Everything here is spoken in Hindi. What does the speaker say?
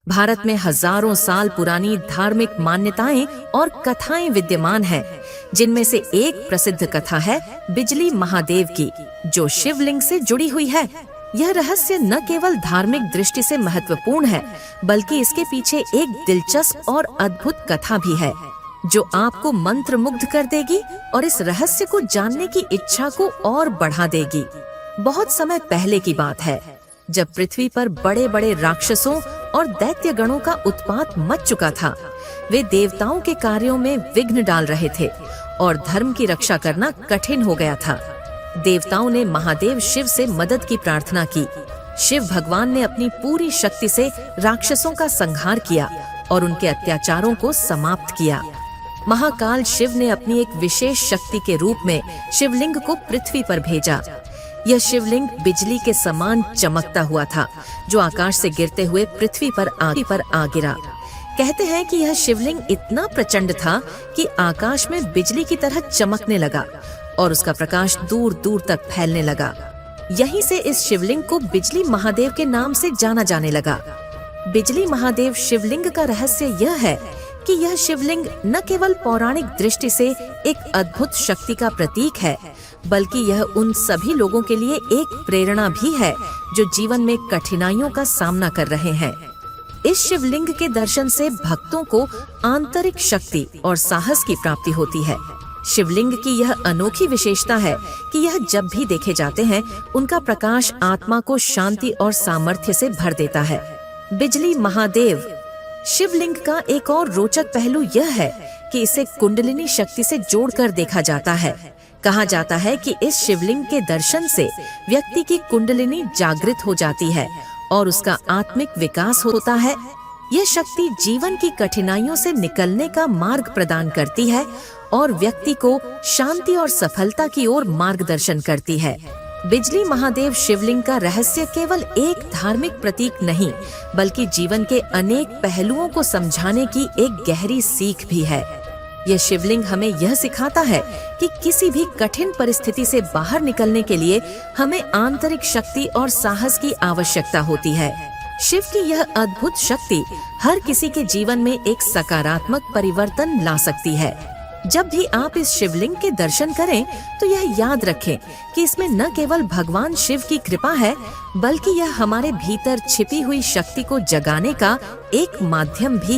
भारत में हजारों साल पुरानी धार्मिक मान्यताएं और कथाएं विद्यमान हैं, जिनमें से एक प्रसिद्ध कथा है बिजली महादेव की, जो शिवलिंग से जुड़ी हुई है। यह रहस्य न केवल धार्मिक दृष्टि से महत्वपूर्ण है, बल्कि इसके पीछे एक दिलचस्प और अद्भुत कथा भी है, जो आपको मंत्रमुग्ध कर देगी और इस रहस्य को जानने की इच्छा को और बढ़ा देगी। बहुत समय पहले की बात है, जब पृथ्वी पर बड़े बड़े राक्षसों और दैत्य गणों का उत्पात मच चुका था। वे देवताओं के कार्यों में विघ्न डाल रहे थे और धर्म की रक्षा करना कठिन हो गया था। देवताओं ने महादेव शिव से मदद की प्रार्थना की। शिव भगवान ने अपनी पूरी शक्ति से राक्षसों का संहार किया और उनके अत्याचारों को समाप्त किया। महाकाल शिव ने अपनी एक विशेष शक्ति के रूप में शिवलिंग को पृथ्वी पर भेजा। यह शिवलिंग बिजली के समान चमकता हुआ था, जो आकाश से गिरते हुए पृथ्वी पर आ गिरा। कहते हैं कि यह शिवलिंग इतना प्रचंड था कि आकाश में बिजली की तरह चमकने लगा और उसका प्रकाश दूर दूर तक फैलने लगा। यहीं से इस शिवलिंग को बिजली महादेव के नाम से जाना जाने लगा। बिजली महादेव शिवलिंग का रहस्य यह है कि यह शिवलिंग न केवल पौराणिक दृष्टि से एक अद्भुत शक्ति का प्रतीक है, बल्कि यह उन सभी लोगों के लिए एक प्रेरणा भी है जो जीवन में कठिनाइयों का सामना कर रहे हैं। इस शिवलिंग के दर्शन से भक्तों को आंतरिक शक्ति और साहस की प्राप्ति होती है। शिवलिंग की यह अनोखी विशेषता है कि यह जब भी देखे जाते हैं, उनका प्रकाश आत्मा को शांति और सामर्थ्य से भर देता है। बिजली महादेव शिवलिंग का एक और रोचक पहलू यह है कि इसे कुंडलिनी शक्ति से जोड़कर देखा जाता है। कहा जाता है कि इस शिवलिंग के दर्शन से व्यक्ति की कुंडलिनी जागृत हो जाती है और उसका आत्मिक विकास होता है। यह शक्ति जीवन की कठिनाइयों से निकलने का मार्ग प्रदान करती है और व्यक्ति को शांति और सफलता की ओर मार्गदर्शन करती है। बिजली महादेव शिवलिंग का रहस्य केवल एक धार्मिक प्रतीक नहीं, बल्कि जीवन के अनेक पहलुओं को समझाने की एक गहरी सीख भी है। यह शिवलिंग हमें यह सिखाता है कि किसी भी कठिन परिस्थिति से बाहर निकलने के लिए हमें आंतरिक शक्ति और साहस की आवश्यकता होती है। शिव की यह अद्भुत शक्ति हर किसी के जीवन में एक सकारात्मक परिवर्तन ला सकती है। जब भी आप इस शिवलिंग के दर्शन करें, तो यह याद रखें कि इसमें न केवल भगवान शिव की कृपा है, बल्कि यह हमारे भीतर छिपी हुई शक्ति को जगाने का एक माध्यम भी